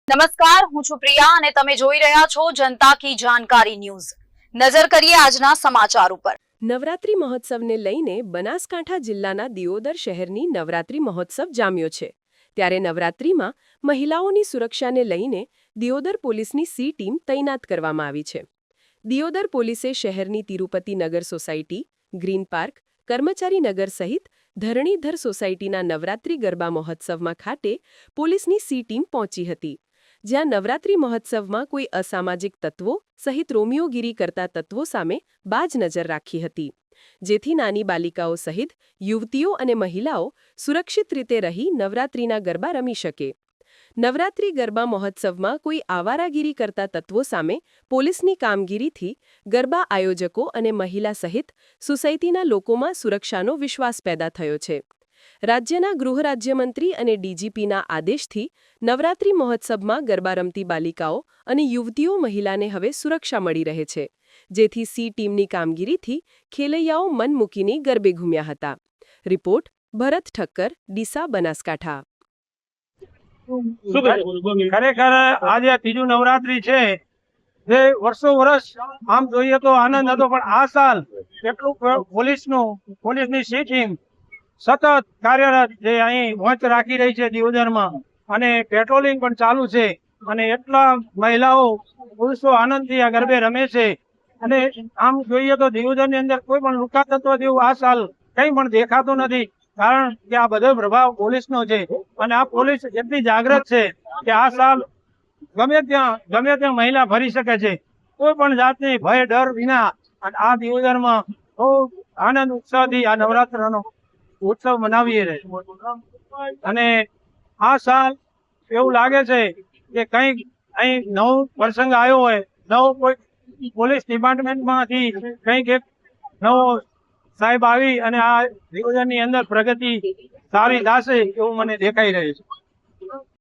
નમસ્કાર, હું છું પ્રિયા અને તમે જોઈ રહ્યા છો જનતા કી જાણકારી ન્યૂઝ। નજર કરીએ આજના સમાચાર ઉપર। નવરાત્રી મહોત્સવને લઈને બનાસકાંઠા જિલ્લાના દિયોદર શહેરની નવરાત્રી મહોત્સવ જામ્યો છે। ત્યારે નવરાત્રીમાં મહિલાઓની સુરક્ષાને લઈને દિયોદર પોલીસની સી ટીમ તૈનાત કરવામાં આવી છે। દિયોદર પોલીસે શહેરની તિરુપતિ નગર સોસાયટી, ગ્રીન પાર્ક, કર્મચારી નગર સહિત ધરણીધર સોસાયટીના નવરાત્રી ગરબા મહોત્સવમાં ખાતે પોલીસની સી ટીમ પહોંચી હતી, જ્યાં નવરાત્રી મહોત્સવમાં કોઈ અસામાજિક તત્વો સહિત રોમિયોગીરી કરતા તત્વો સામે બાજ નજર રાખી હતી, જેથી નાની બાલિકાઓ સહિત યુવતીઓ અને મહિલાઓ સુરક્ષિત રીતે રહી નવરાત્રીના ગરબા રમી શકે। નવરાત્રી ગરબા મહોત્સવમાં કોઈ આવારાગીરી કરતા તત્વો સામે પોલીસની કામગીરીથી ગરબા આયોજકો અને મહિલા સહિત સોસાયટીના લોકોમાં સુરક્ષાનો વિશ્વાસ પેદા થયો છે। રાજ્યના ગૃહ રાજ્યમંત્રી અને ડીજીપીના આદેશથી નવરાત્રી મહોત્સવમાં ગરબા રમતી બાલિકાઓ અને યુવતીઓ મહિલાને હવે સુરક્ષા મળી રહે છે, જેથી સી ટીમની કામગીરીથી ખેલૈયાઓ મન મૂકીને ગરબે ઘૂમ્યા હતા। રિપોર્ટ ભરત ઠક્કર, ડીસા, બનાસકાંઠા। ખરેખર આજે ત્રીજું નવરાત્રી છે, જે વર્ષો વર્ષ આમ જોઈએ તો આનંદ હતો, પણ આ સાલ એટલું પોલીસની સી ટીમ સતત કાર્યરત જે અહીં વોચ રાખી રહી છે દિયોદરમાં, અને પેટ્રોલિંગ પણ ચાલુ છે, અને એટલા મહિલાઓ પુરુષો આનંદથી આ ગરબે રમે છે। અને આમ જોઈએ તો દિયોદરની અંદર કોઈ પણ લુકા તત્વ જેવું આ સાલ કંઈ પણ દેખાતું નથી, કારણ કે આ બધો પ્રભાવ પોલીસનો છે। અને આ પોલીસ એટલી જાગૃત છે કે આ સાલ ગમે ત્યાં મહિલા ફરી શકે છે, કોઈ પણ જાતની ભય ડર વિના આ દિયોદરમાં ખૂબ આનંદ ઉત્સાહથી આ નવરાત્રનો ઉત્સવ મનાવીએ છીએ। અને આ સાલ એવું લાગે છે કે કંઈક અહીં નવો પ્રસંગ આવ્યો હોય, નવો કોઈ પોલીસ ડિપાર્ટમેન્ટમાંથી કંઈક એક નવો સાહેબ આવી અને આ દિયોદરની અંદર પ્રગતિ સારી થશે એવું મને દેખાઈ રહ્યું છે।